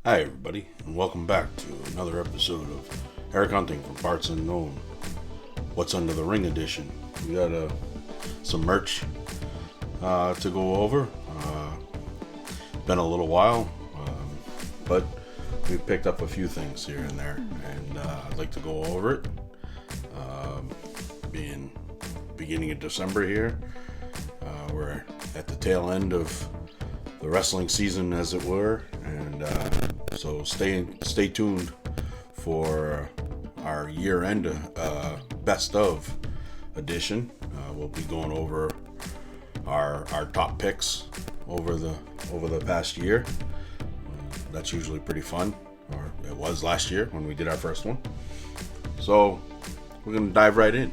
Hi, everybody, and welcome back to another episode of Eric Hunting from Parts Unknown. What's Under the Ring edition? We got some merch to go over. Been a little while, but we picked up a few things here and there, and I'd like to go over it. Being beginning of December here, we're at the tail end of the wrestling season, as it were, and so stay tuned for our year-end best of edition. We'll be going over our top picks over the past year. That's usually pretty fun, or it was last year when we did our first one. So we're gonna dive right in.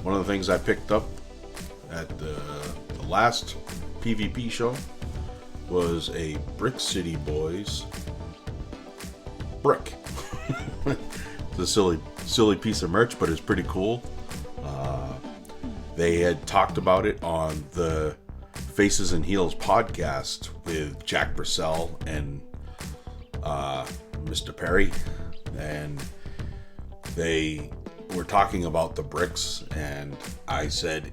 One of the things I picked up at the last PvP show was a Brick City Boys brick. It's a silly piece of merch, but it's pretty cool. They had talked about it on the Faces and Heels podcast with Jack Purcell and Mr. Perry, and they were talking about the bricks, and I said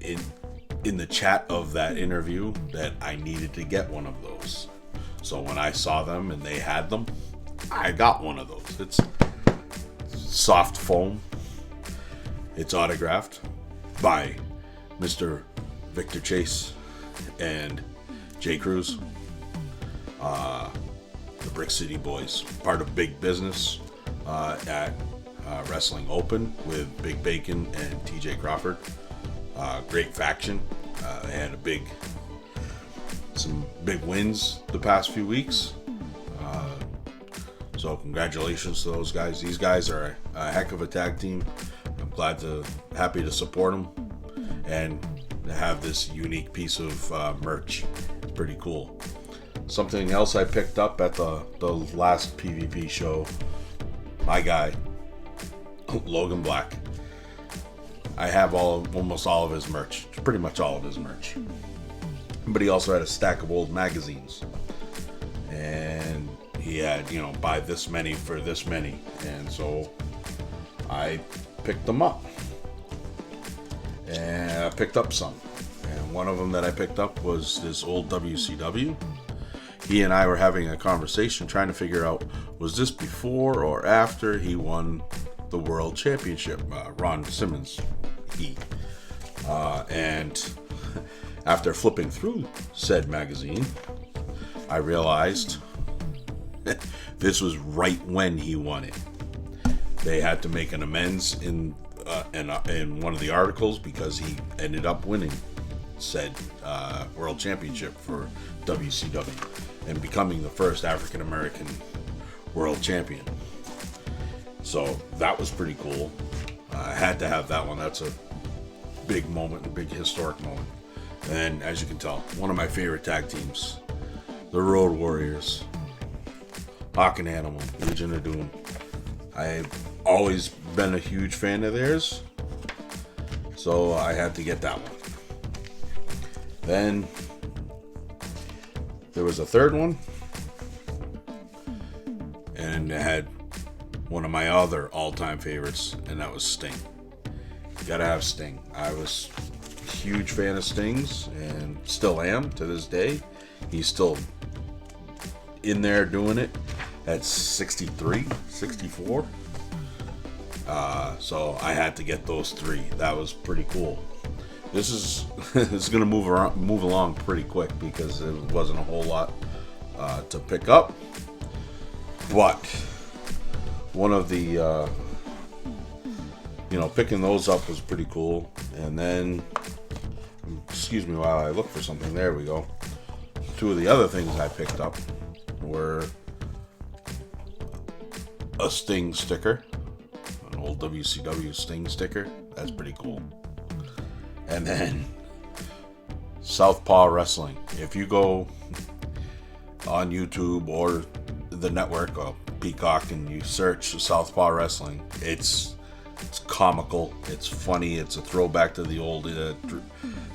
in the chat of that interview that I needed to get one of those. So when I saw them and they had them, I got one of those. It's soft foam. It's autographed by Mr. Victor Chase and Jay Cruz. The Brick City Boys, part of Big Business at Wrestling Open with Big Bacon and TJ Crawford. Great faction. They had some big wins the past few weeks. So congratulations to those guys. These guys are a heck of a tag team. I'm happy to support them and to have this unique piece of merch. It's pretty cool. Something else I picked up at the last PvP show. My guy, Logan Black. I have almost all of his merch, pretty much all of his merch. But he also had a stack of old magazines, and he had, buy this many for this many, and so I picked them up, and I picked up some, and one of them that I picked up was this old WCW. He and I were having a conversation trying to figure out, was this before or after he won the World Championship, Ron Simmons. And after flipping through said magazine, I realized this was right when he won it. They had to make an amends in one of the articles because he ended up winning said World Championship for WCW and becoming the first African American World Champion. So that was pretty cool. I had to have that one. That's a big moment, a big historic moment. And as you can tell, one of my favorite tag teams, the Road Warriors, Hawk and Animal, Legion of Doom. I've always been a huge fan of theirs, so I had to get that one. Then there was a third one, and it had one of my other all-time favorites, and that was Sting. Gotta have Sting. I was a huge fan of Sting's, and still am to this day. He's still in there doing it at 63, 64. So I had to get those three. That was pretty cool. This is gonna move along pretty quick because there wasn't a whole lot to pick up, but one of the picking those up was pretty cool. And then, excuse me while I look for something. There we go. Two of the other things I picked up were a Sting sticker, an old WCW Sting sticker. That's pretty cool. And then Southpaw Wrestling. If you go on YouTube or the network or Peacock and you search Southpaw Wrestling, it's comical, it's funny, it's a throwback to the old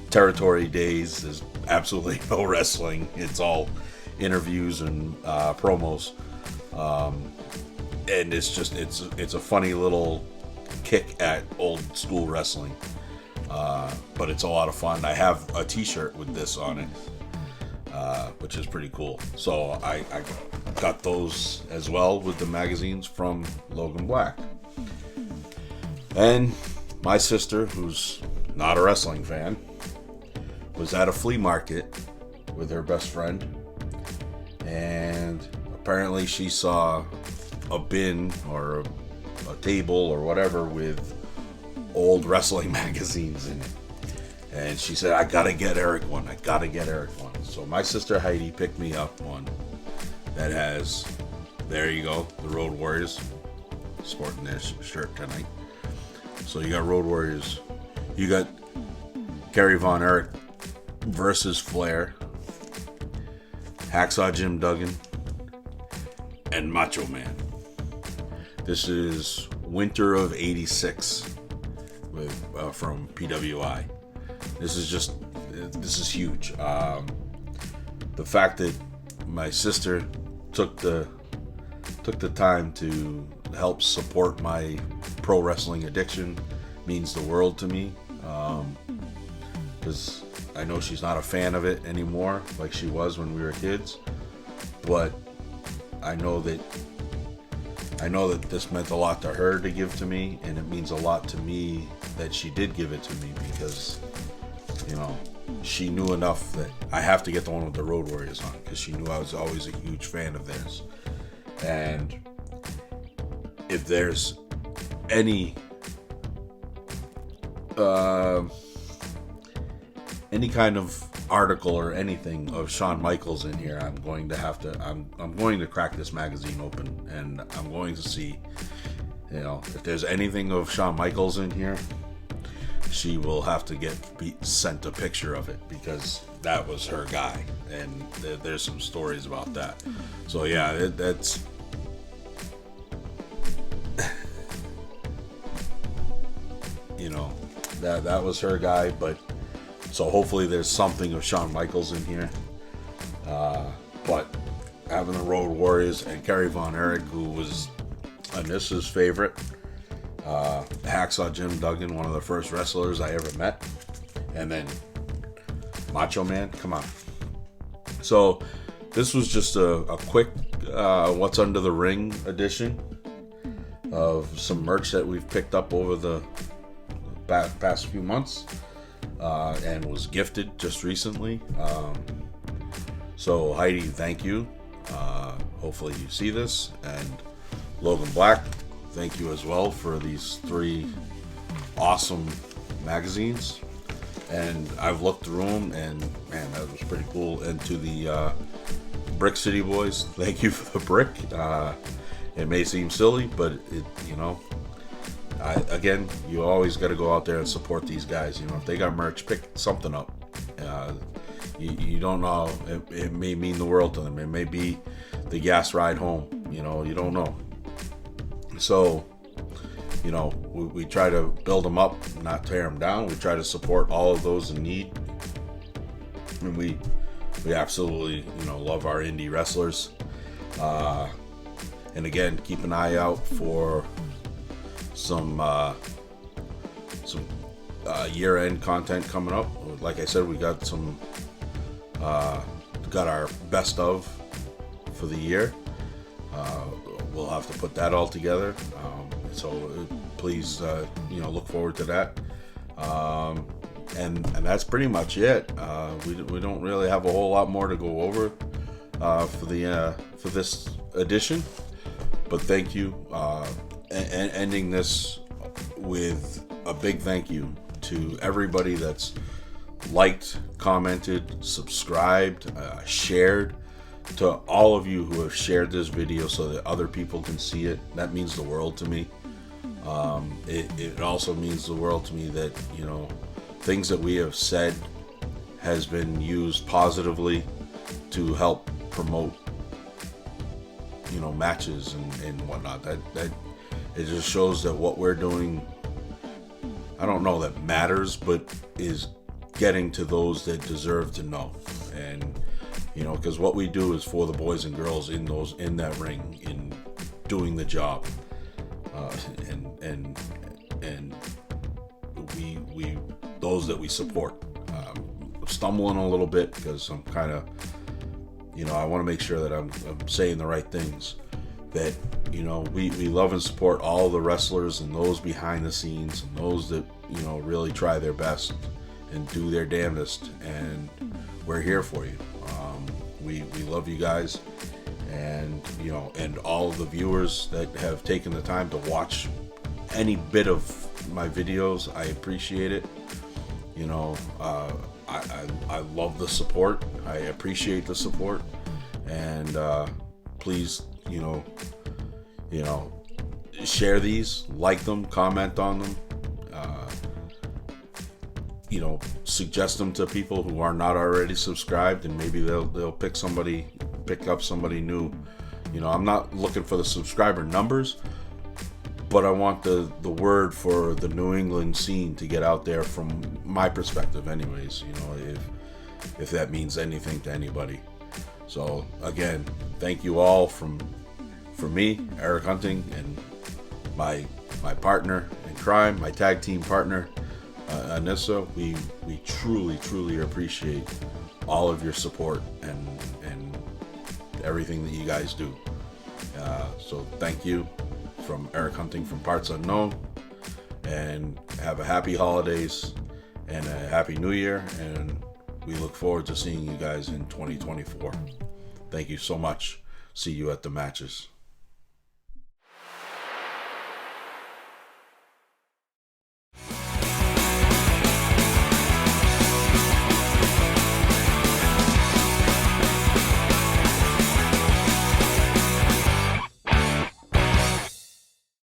territory days. There's absolutely no wrestling. It's all interviews and promos. And it's a funny little kick at old school wrestling. But it's a lot of fun. I have a t-shirt with this on it, which is pretty cool. So I got those as well with the magazines from Logan Black. And my sister, who's not a wrestling fan, was at a flea market with her best friend, and apparently she saw a bin or a table or whatever with old wrestling magazines in it. And she said, I gotta get Eric one. So my sister Heidi picked me up one that has, there you go, the Road Warriors, sporting their shirt tonight. So you got Road Warriors, you got Kerry Von Erich versus Flair, Hacksaw Jim Duggan, and Macho Man. This is winter of '86 with from PWI. This is huge. The fact that my sister took the time to help support my pro wrestling addiction means the world to me. Because I know she's not a fan of it anymore like she was when we were kids, but I know that this meant a lot to her to give to me, and it means a lot to me that she did give it to me, because she knew enough that I have to get the one with the Road Warriors on, because she knew I was always a huge fan of theirs. And if there's any kind of article or anything of Shawn Michaels in here, I'm going to crack this magazine open, and I'm going to see, if there's anything of Shawn Michaels in here, she will have to be sent a picture of it, because that was her guy, and there's some stories about that. So yeah, that's that was her guy. But so hopefully there's something of Shawn Michaels in here. But having the Road Warriors and Kerry Von Erich, who was Anissa's favorite, Hacksaw Jim Duggan, one of the first wrestlers I ever met, and then Macho Man, come on. So this was just a quick What's Under the Ring edition of some merch that we've picked up over the past few months, and was gifted just recently. So Heidi, thank you. Hopefully you see this. And Logan Black, thank you as well for these 3 awesome magazines. And I've looked through them, and man, that was pretty cool. And to the Brick City Boys, thank you for the brick. It may seem silly, but again, you always got to go out there and support these guys. If they got merch, pick something up. You don't know. It may mean the world to them. It may be the gas ride home. You don't know. So, we try to build them up, not tear them down. We try to support all of those in need. And we absolutely, love our indie wrestlers. And again, keep an eye out for some year-end content coming up. Like I said, we got got our best of for the year. We'll have to put that all together. So please, look forward to that. And that's pretty much it. We don't really have a whole lot more to go over for this edition. But thank you. And ending this with a big thank you to everybody that's liked, commented, subscribed, shared. To all of you who have shared this video so that other people can see it, that means the world to me. It also means the world to me that, things that we have said has been used positively to help promote, matches and whatnot. That it just shows that what we're doing, I don't know that matters, but is getting to those that deserve to know. And You know, because what we do is for the boys and girls in that ring, in doing the job, and we those that we support. Stumbling a little bit because I'm kind of, you know, I want to make sure that I'm saying the right things. That, you know, we love and support all the wrestlers and those behind the scenes and those that, you know, really try their best and do their damnedest, and we're here for you. We love you guys, and, you know, and all of the viewers that have taken the time to watch any bit of my videos. I appreciate it. You know, I love the support. I appreciate the support, and please, you know, share these, like them, comment on them. You know, suggest them to people who are not already subscribed, and maybe they'll pick up somebody new. You know, I'm not looking for the subscriber numbers, but I want the word for the New England scene to get out there from my perspective anyways, you know, if that means anything to anybody. So again, thank you all from me, Eric Hunting, and my partner in crime, my tag team partner, Anissa. We truly appreciate all of your support and everything that you guys do. So thank you from Eric Hunting from Parts Unknown, and have a happy holidays and a happy new year, and we look forward to seeing you guys in 2024. Thank you so much. See you at the matches.